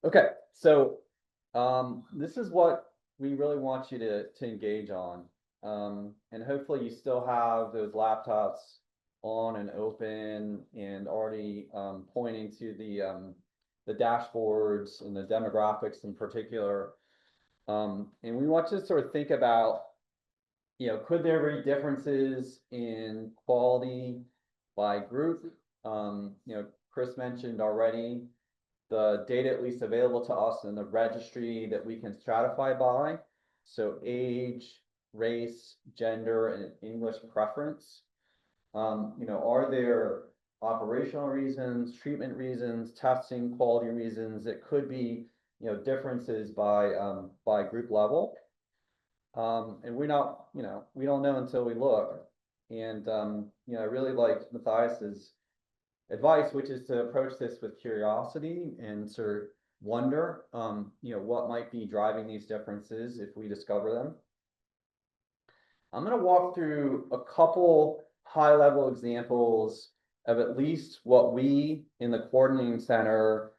Okay, so this is what we really want you to engage on. And hopefully you still have those laptops on and open and already pointing to the dashboards and the demographics in particular. And we want you to sort of think about, could there be differences in quality by group? Chris mentioned already the data at least available to us in the registry that we can stratify by. So age, race, gender, and English preference. Are there operational reasons, treatment reasons, testing quality reasons that could be, differences by group level? And we don't know until we look. And, I really like Matthias's advice, which is to approach this with curiosity and sort of wonder, what might be driving these differences if we discover them. I'm going to walk through a couple high-level examples of at least what we in the coordinating center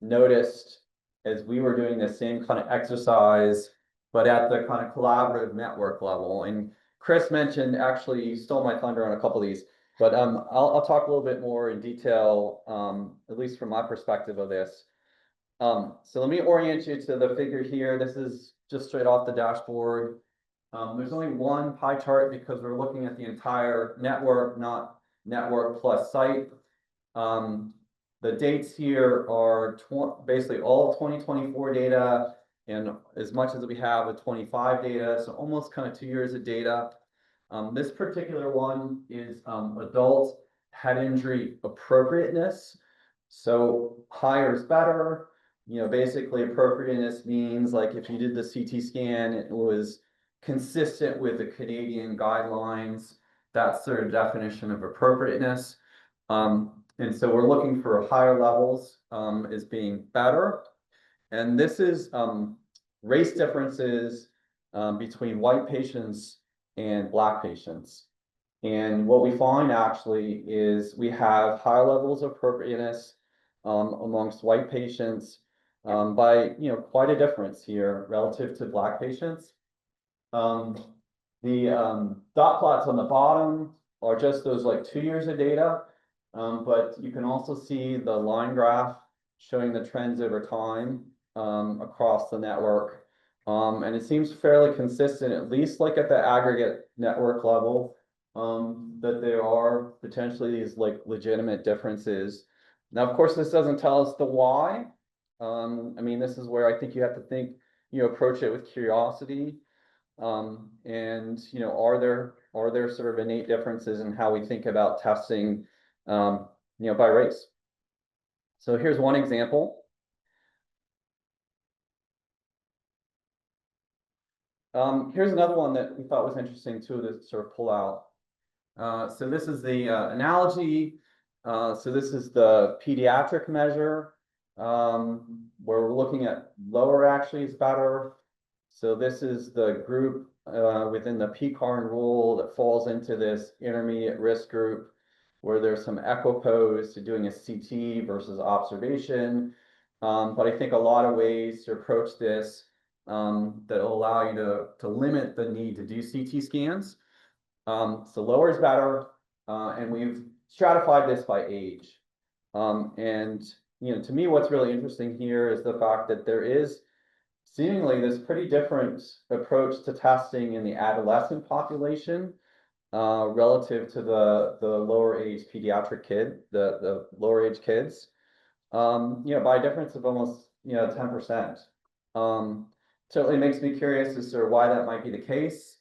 noticed as we were doing the same kind of exercise, but at the kind of collaborative network level. And Chris mentioned, actually, you stole my thunder on a couple of these, but I'll talk a little bit more in detail, at least from my perspective of this. So let me orient you to the figure here. This is just straight off the dashboard. There's only one pie chart because we're looking at the entire network, not network plus site. The dates here are basically all 2024 data, and as much as we have with 25 data, so almost kind of 2 years of data. This particular one is adult head injury appropriateness. So higher is better. Basically appropriateness means like if you did the CT scan, it was consistent with the Canadian guidelines. That's their definition of appropriateness. And so we're looking for higher levels as being better. And this is race differences between white patients and Black patients. And what we find actually is we have higher levels of appropriateness amongst white patients by quite a difference here relative to Black patients. The dot plots on the bottom are just those like 2 years of data, but you can also see the line graph showing the trends over time across the network. And it seems fairly consistent, at least like at the aggregate network level, that there are potentially these like legitimate differences. Now, of course, this doesn't tell us the why. I mean, this is where I think you have to think, approach it with curiosity. And are there sort of innate differences in how we think about testing, by race? So here's one example. Here's another one that we thought was interesting too to sort of pull out. So this is the analogy. So this is the pediatric measure, where we're looking at lower actually is better. So this is the group within the PCARN rule that falls into this intermediate risk group, where there's some equipoise to doing a CT versus observation. But I think a lot of ways to approach this that will allow you to limit the need to do CT scans. So lower is better, and we've stratified this by age. And to me, what's really interesting here is the fact that there is seemingly this pretty different approach to testing in the adolescent population relative to the lower age pediatric kid, the lower age kids, by a difference of almost 10%. Certainly makes me curious as to why that might be the case.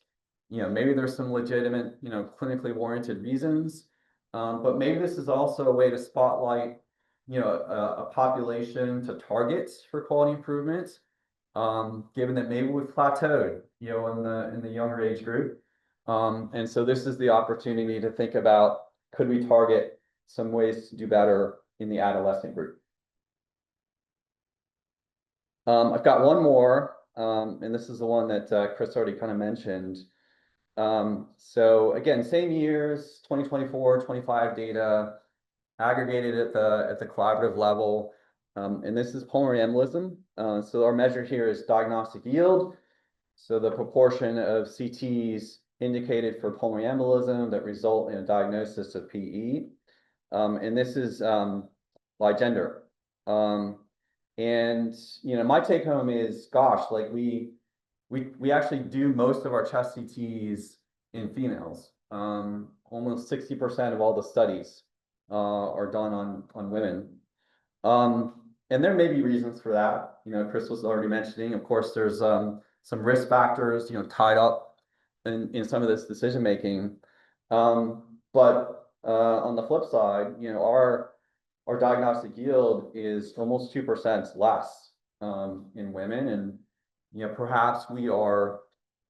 Maybe there's some legitimate, clinically warranted reasons, but maybe this is also a way to spotlight, a population to target for quality improvements, given that maybe we've plateaued, in the younger age group. And so this is the opportunity to think about, could we target some ways to do better in the adolescent group? I've got one more, and this is the one that Chris already kind of mentioned. So again, same years, 2024, 25 data, aggregated at the collaborative level. And this is pulmonary embolism. So our measure here is diagnostic yield. So the proportion of CTs indicated for pulmonary embolism that result in a diagnosis of PE. And this is by gender. And my take home is, gosh, like we actually do most of our chest CTs in females. Almost 60% of all the studies are done on women. And there may be reasons for that. Chris was already mentioning, of course, there's some risk factors, tied up in some of this decision making. But on the flip side, our diagnostic yield is almost 2% less in women, and perhaps we are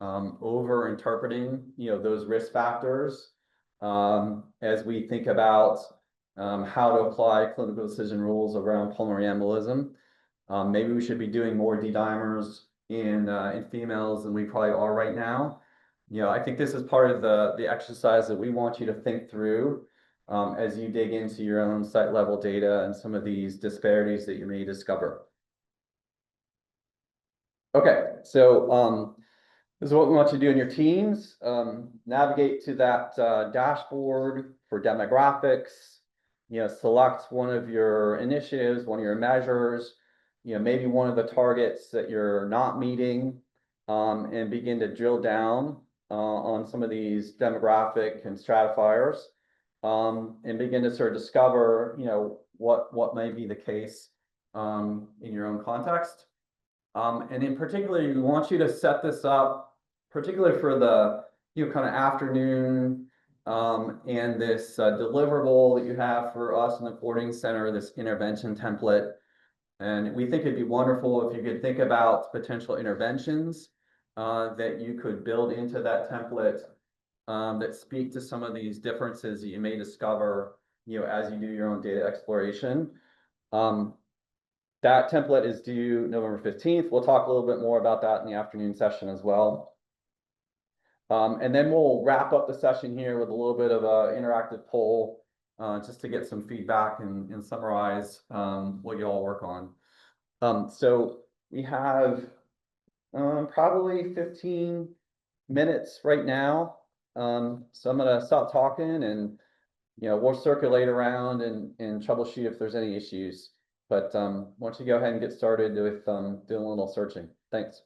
over interpreting those risk factors as we think about how to apply clinical decision rules around pulmonary embolism. Maybe we should be doing more D-dimers in females than we probably are right now. I think this is part of the exercise that we want you to think through as you dig into your own site level data and some of these disparities that you may discover. Okay, so this is what we want you to do in your teams. Navigate to that dashboard for demographics. Select one of your initiatives, one of your measures, maybe one of the targets that you're not meeting, and begin to drill down on some of these demographic and stratifiers, and begin to sort of discover, what may be the case in your own context. And in particular, we want you to set this up, particularly for the kind of afternoon, and this deliverable that you have for us in the coordinating center, this intervention template. And we think it'd be wonderful if you could think about potential interventions that you could build into that template that speak to some of these differences that you may discover, as you do your own data exploration. That template is due November 15th. We'll talk a little bit more about that in the afternoon session as well. And then we'll wrap up the session here with a little bit of an interactive poll just to get some feedback and summarize what you all work on. So we have probably 15 minutes right now. So I'm going to stop talking, and we'll circulate around and troubleshoot if there's any issues. But why don't you go ahead and get started with doing a little searching. Thanks.